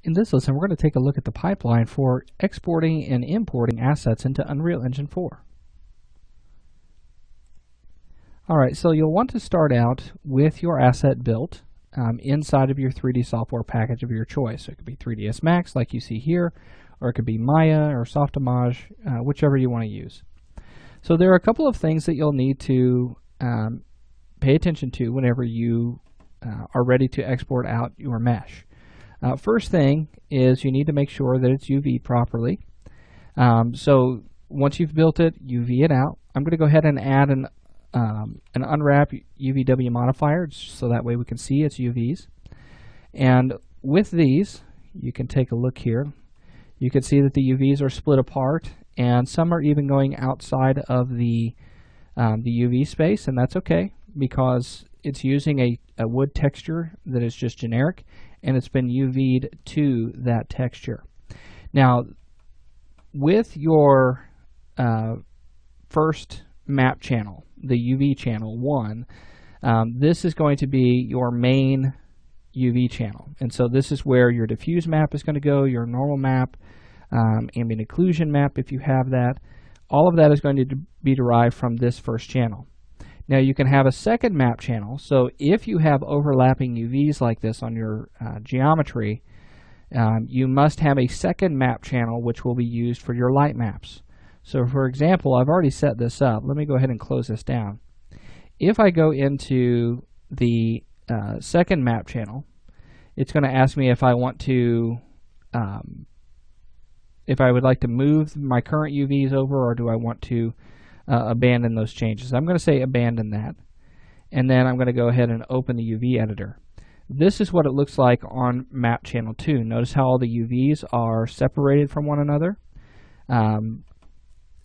In this lesson, we're going to take a look at the pipeline for exporting and importing assets into Unreal Engine 4. Alright, so you'll want to start out with your asset built inside of your 3D software package of your choice. So it could be 3ds Max like you see here, or it could be Maya or Softimage, whichever you want to use. So there are a couple of things that you'll need to pay attention to whenever you are ready to export out your mesh. First thing is you need to make sure that it's UV properly. So once you've built it, UV it out. I'm going to go ahead and add an unwrap UVW modifier so that way we can see its UVs. And with these, you can take a look here. You can see that the UVs are split apart, and some are even going outside of the UV space, and that's okay because it's using a wood texture that is just generic, and it's been UV'd to that texture. Now, with your first map channel, the UV channel 1, this is going to be your main UV channel. And so this is where your diffuse map is going to go, your normal map, ambient occlusion map if you have that. All of that is going to be derived from this first channel. Now you can have a second map channel, so if you have overlapping UVs like this on your geometry, you must have a second map channel which will be used for your light maps. So for example, I've already set this up. Let me go ahead and close this down. If I go into the second map channel, it's going to ask me if I want to, if I would like to move my current UVs over, or do I want to abandon those changes. I'm going to say abandon that, and then I'm going to go ahead and open the UV editor. This is what it looks like on map channel 2. Notice how all the UVs are separated from one another.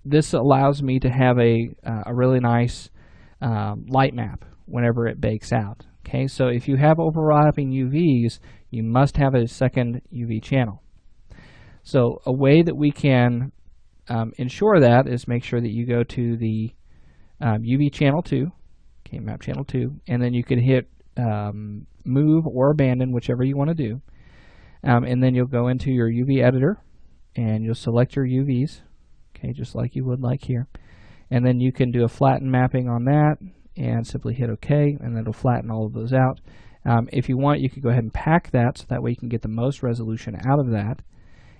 This allows me to have a really nice light map whenever it bakes out. Okay, so if you have overlapping UVs, you must have a second UV channel. So a way that we can ensure that is make sure that you go to the UV channel 2, okay, map channel 2, and then you can hit move or abandon, whichever you want to do. And then you'll go into your UV editor and you'll select your UVs, okay, just like you would like here. And then you can do a flatten mapping on that and simply hit OK, and then it'll flatten all of those out. If you want, you could go ahead and pack that so that way you can get the most resolution out of that.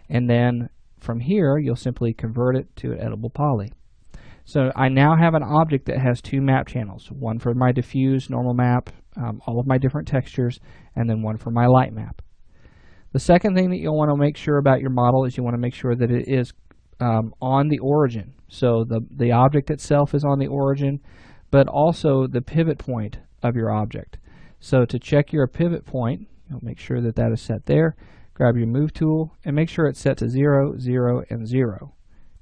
And then from here, you'll simply convert it to an editable poly. So I now have an object that has two map channels, one for my diffuse normal map, all of my different textures, and then one for my light map. The second thing that you'll want to make sure about your model is you want to make sure that it is on the origin. So the object itself is on the origin, but also the pivot point of your object. So to check your pivot point, you'll make sure that that is set there. Grab your move tool and make sure it's set to 0, 0, and 0.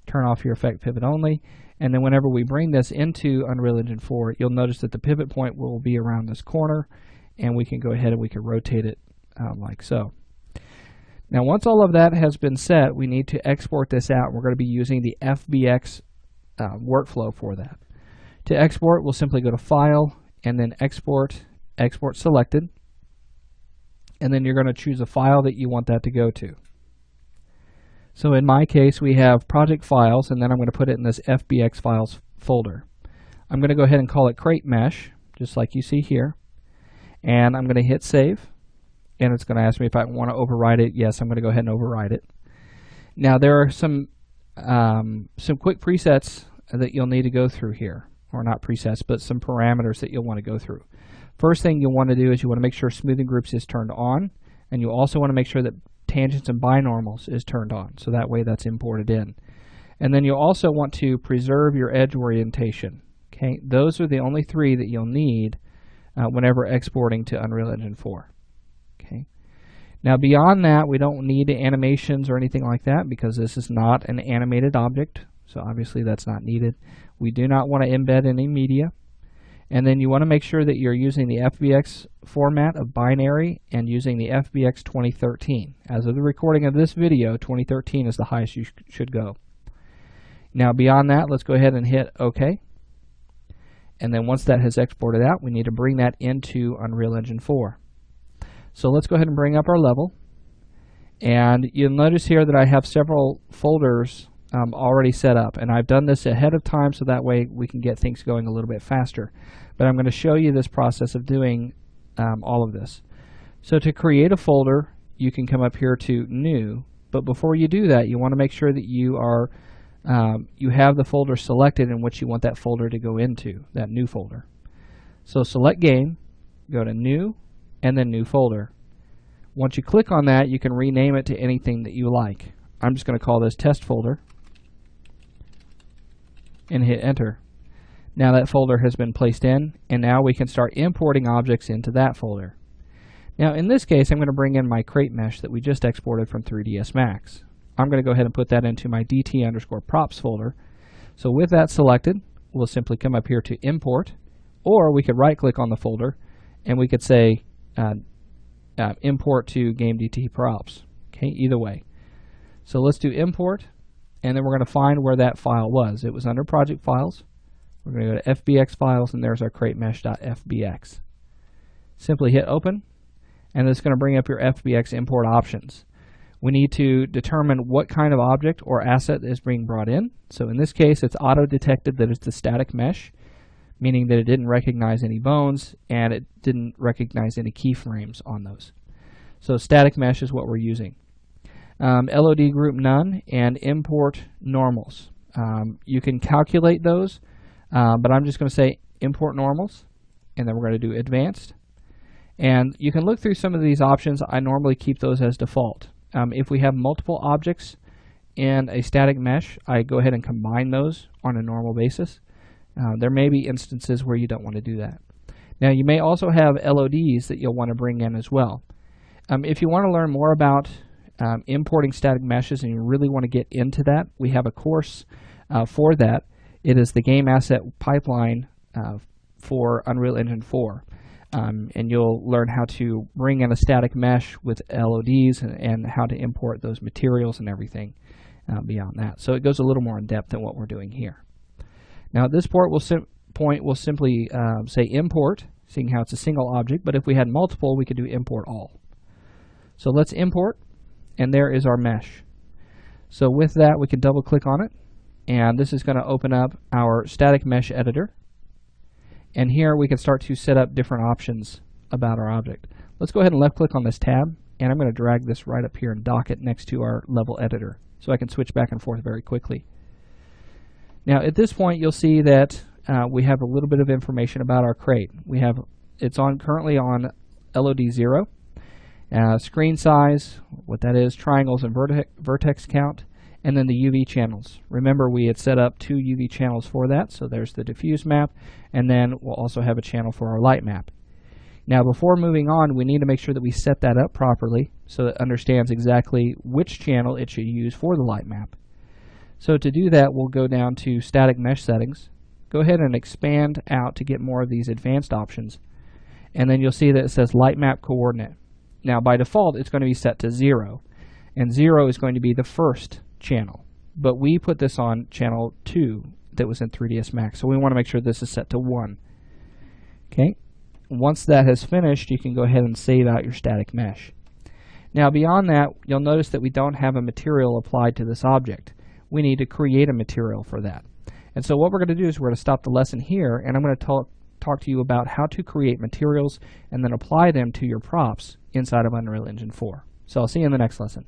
Turn off your effect pivot only, and then whenever we bring this into Unreal Engine 4, you'll notice that the pivot point will be around this corner, and we can go ahead and we can rotate it like so. Now once all of that has been set, we need to export this out. We're going to be using the FBX workflow for that. To export, we'll simply go to File, and then Export, Export Selected. And then you're going to choose a file that you want that to go to. So in my case, we have project files, and then I'm going to put it in this FBX files folder. I'm going to go ahead and call it Crate Mesh, just like you see here. And I'm going to hit Save. And it's going to ask me if I want to override it. Yes, I'm going to go ahead and override it. Now there are some quick presets that you'll need to go through here. Or not presets, but some parameters that you'll want to go through. First thing you'll want to do is you want to make sure smoothing groups is turned on, and you also want to make sure that tangents and binormals is turned on, so that way that's imported in. And then you'll also want to preserve your edge orientation. Okay, those are the only three that you'll need whenever exporting to Unreal Engine 4. Okay. Now beyond that, we don't need animations or anything like that because this is not an animated object, so obviously that's not needed. We do not want to embed any media. And then you want to make sure that you're using the FBX format of binary and using the FBX 2013. As of the recording of this video, 2013 is the highest you should go. Now beyond that, let's go ahead and hit OK. And then once that has exported out, we need to bring that into Unreal Engine 4. So let's go ahead and bring up our level. And you'll notice here that I have several folders already set up, and I've done this ahead of time so that way we can get things going a little bit faster. But I'm going to show you this process of doing all of this. So to create a folder, you can come up here to New, but before you do that, you want to make sure that you are you have the folder selected in which you want that folder to go into, that new folder. So select Game, go to New, and then New Folder. Once you click on that, you can rename it to anything that you like. I'm just going to call this Test Folder and hit Enter. Now that folder has been placed in, and now we can start importing objects into that folder. Now in this case, I'm going to bring in my crate mesh that we just exported from 3ds Max. I'm going to go ahead and put that into my dt_props folder. So with that selected, we'll simply come up here to Import, or we could right click on the folder and we could say import to game DT props. Okay, either way. So let's do import, and then we're going to find where that file was. It was under project files. We're going to go to FBX files, and there's our cratemesh.fbx. Simply hit open, and it's going to bring up your FBX import options. We need to determine what kind of object or asset is being brought in. So in this case, it's auto-detected that it's a static mesh, meaning that it didn't recognize any bones and it didn't recognize any keyframes on those. So static mesh is what we're using. LOD group none and import normals. You can calculate those, but I'm just going to say import normals, and then we're going to do advanced. And you can look through some of these options. I normally keep those as default. If we have multiple objects in a static mesh, I go ahead and combine those on a normal basis. There may be instances where you don't want to do that. Now you may also have LODs that you'll want to bring in as well. If you want to learn more about importing static meshes and you really want to get into that, we have a course for that. It is the Game Asset Pipeline for Unreal Engine 4. And you'll learn how to bring in a static mesh with LODs and how to import those materials and everything beyond that. So it goes a little more in depth than what we're doing here. Now at this point we'll simply say import, seeing how it's a single object, but if we had multiple, we could do import all. So let's import, and there is our mesh. So with that, we can double click on it, and this is going to open up our static mesh editor. And here we can start to set up different options about our object. Let's go ahead and left click on this tab, and I'm going to drag this right up here and dock it next to our level editor so I can switch back and forth very quickly. Now at this point you'll see that we have a little bit of information about our crate. It's currently on LOD 0. Screen size, what that is, triangles and vertex count, and then the UV channels. Remember, we had set up 2 UV channels for that, so there's the diffuse map, and then we'll also have a channel for our light map. Now before moving on, we need to make sure that we set that up properly so it understands exactly which channel it should use for the light map. So to do that, we'll go down to Static Mesh Settings, go ahead and expand out to get more of these advanced options, and then you'll see that it says Light Map Coordinate. Now by default, it's going to be set to 0, and 0 is going to be the first channel, but we put this on channel 2 that was in 3ds Max, so we want to make sure this is set to 1. Okay, once that has finished, you can go ahead and save out your static mesh. Now beyond that, you'll notice that we don't have a material applied to this object. We need to create a material for that. And so what we're going to do is we're going to stop the lesson here, and I'm going to talk to you about how to create materials and then apply them to your props inside of Unreal Engine 4. So I'll see you in the next lesson.